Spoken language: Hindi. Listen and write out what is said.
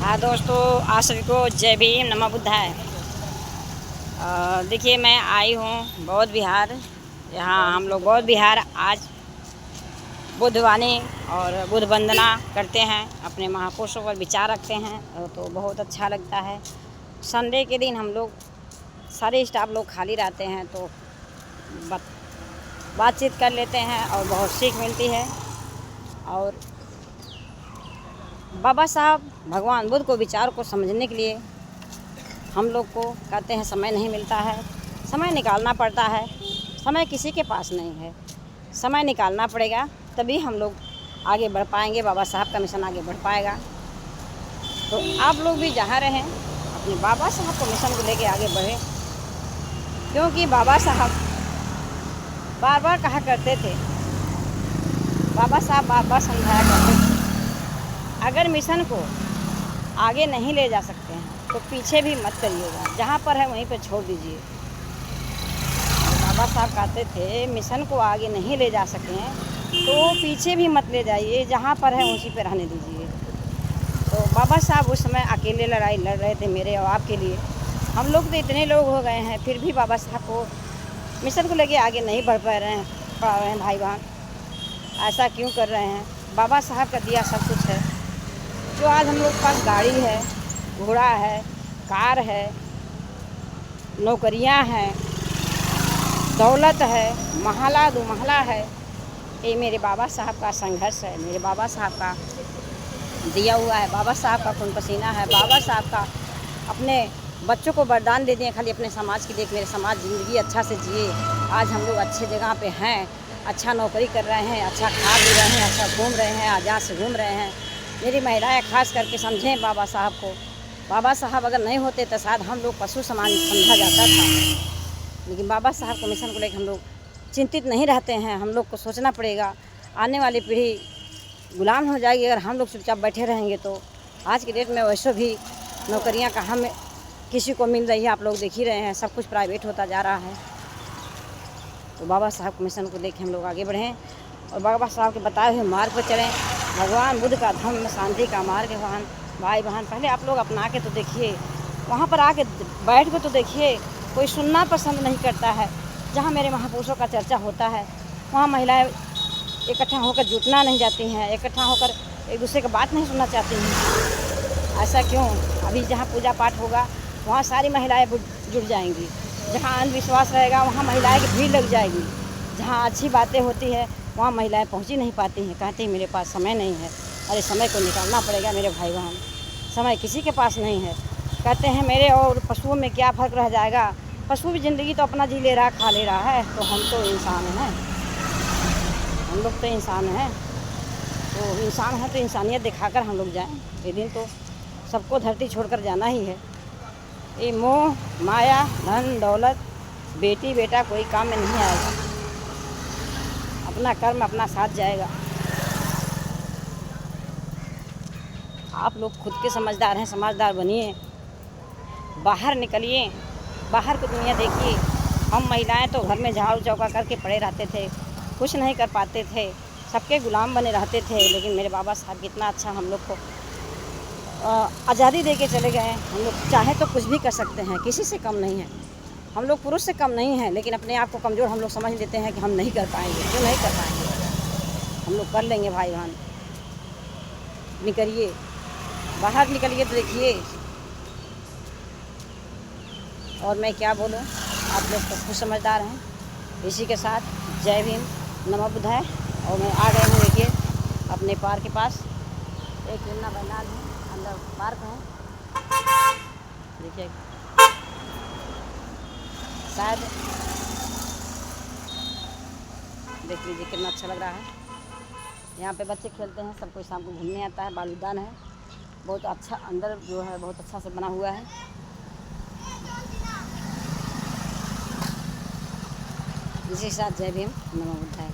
हाँ दोस्तों, आप सभी को जय भीम, नमः बुद्धाय। देखिए, मैं आई हूँ बौद्ध विहार। यहाँ हम लोग बौद्ध विहार आज बुद्धवाणी और बुद्ध वंदना करते हैं, अपने महापुरुषों पर विचार रखते हैं, तो बहुत अच्छा लगता है। संडे के दिन हम लोग सारे स्टाफ लोग खाली रहते हैं तो बातचीत कर लेते हैं और बहुत सीख मिलती है। और बाबा साहब भगवान बुद्ध को विचार को समझने के लिए हम लोग को कहते हैं समय नहीं मिलता है, समय निकालना पड़ता है। समय किसी के पास नहीं है, समय निकालना पड़ेगा, तभी हम लोग आगे बढ़ पाएंगे, बाबा साहब का मिशन आगे बढ़ पाएगा। तो आप लोग भी जहाँ रहें अपने बाबा साहब को मिशन को लेके आगे बढ़ें, क्योंकि बाबा साहब बार बार कहा करते थे, बाबा साहब बार बार समझाया करते थे, अगर मिशन को आगे नहीं ले जा सकते हैं तो पीछे भी मत करिएगा, जहाँ पर है वहीं पर छोड़ दीजिए। बाबा साहब कहते थे मिशन को आगे नहीं ले जा सके तो पीछे भी मत ले जाइए, जहाँ पर है उसी पर रहने दीजिए। तो बाबा साहब उस समय अकेले लड़ाई लड़ रहे थे मेरे और आपके लिए। हम लोग तो इतने लोग हो गए हैं, फिर भी बाबा साहब को मिशन को लेके आगे नहीं बढ़ पा रहे हैं भाई बहन। ऐसा क्यों कर रहे हैं? बाबा साहब का दिया सब कुछ है। जो आज हम लोग के पास गाड़ी है, घोड़ा है, कार है, नौकरियां हैं, दौलत है, महला दो महला है, ये मेरे बाबा साहब का संघर्ष है, मेरे बाबा साहब का दिया हुआ है, बाबा साहब का खून पसीना है। बाबा साहब का अपने बच्चों को वरदान दे दिए खाली अपने समाज की, देख मेरे समाज ज़िंदगी अच्छा से जिए। आज हम लोग अच्छे जगह पे हैं, अच्छा नौकरी कर रहे हैं, अच्छा खा पी रहे हैं, अच्छा घूम रहे हैं, आज़ाद से घूम रहे हैं। मेरी महिलाएं खास करके समझें बाबा साहब को। बाबा साहब अगर नहीं होते तो शायद हम लोग पशु समान समझा जाता था, लेकिन बाबा साहब को मिशन को लेकर हम लोग चिंतित नहीं रहते हैं। हम लोग को सोचना पड़ेगा, आने वाली पीढ़ी गुलाम हो जाएगी अगर हम लोग चुपचाप बैठे रहेंगे तो। आज के डेट में वैसे भी नौकरियां कहाँ में किसी को मिल रही है, आप लोग देख ही रहे हैं, सब कुछ प्राइवेट होता जा रहा है। तो बाबा साहब के मिशन को लेकर हम लोग आगे बढ़ें और बाबा साहब के बताए हुए मार्ग पर चलें। भगवान बुद्ध का धम्म शांति का मार्ग है भाई बहन। पहले आप लोग अपना के तो देखिए, वहाँ पर आके बैठ के तो देखिए। कोई सुनना पसंद नहीं करता है। जहाँ मेरे महापुरुषों का चर्चा होता है वहाँ महिलाएं इकट्ठा होकर जुटना नहीं जाती हैं, इकट्ठा होकर एक दूसरे की बात नहीं सुनना चाहती हैं। ऐसा क्यों? अभी जहाँ पूजा पाठ होगा वहाँ सारी महिलाएं जुट जाएंगी। जहाँ अंधविश्वास रहेगा वहाँ महिलाएं की भीड़ लग जाएगी। जहाँ अच्छी बातें होती है वहाँ महिलाएं पहुँच ही नहीं पाती हैं, कहती हैं मेरे पास समय नहीं है। अरे समय को निकालना पड़ेगा मेरे भाई बहन, समय किसी के पास नहीं है। कहते हैं मेरे और पशुओं में क्या फ़र्क रह जाएगा? पशु भी ज़िंदगी तो अपना जी ले रहा, खा ले रहा है, तो हम तो इंसान हैं, हम लोग तो इंसान हैं। तो इंसान है तो इंसानियत दिखाकर हम लोग जाएं। एक दिन तो सबको धरती छोड़कर जाना ही है। ये मोह माया धन दौलत बेटी बेटा कोई काम में नहीं आएगा, अपना कर्म अपना साथ जाएगा। आप लोग खुद के समझदार हैं, समझदार बनिए, बाहर निकलिए, बाहर की दुनिया देखिए। हम महिलाएं तो घर में झाड़ू चौका करके पड़े रहते थे, कुछ नहीं कर पाते थे, सबके गुलाम बने रहते थे। लेकिन मेरे बाबा साहब कितना अच्छा हम लोग को आज़ादी दे के चले गए। हम लोग चाहे तो कुछ भी कर सकते हैं, किसी से कम नहीं है। हम लोग पुरुष से कम नहीं हैं, लेकिन अपने आप को कमज़ोर हम लोग समझ लेते हैं कि हम नहीं कर पाएंगे। क्यों नहीं कर पाएंगे? हम लोग कर लेंगे भाई बहन। निकलिए, बाहर निकलिए तो देखिए। और मैं क्या बोलूं, आप लोग तो खुद समझदार हैं। इसी के साथ जय भीम, नमः बुद्धाय। और मैं आ गए हूँ देखिए अपने पार्क के पास। एक यमुना मैदान है, अंदर पार्क है, देखिए शायद देख लीजिए कितना अच्छा लग रहा है। यहाँ पे बच्चे खेलते हैं, सब कोई शाम को घूमने आता है। बाल उद्यान है, बहुत अच्छा, अंदर जो है बहुत अच्छा से बना हुआ है। इसी के साथ जय भीम, नमः बुद्धाय।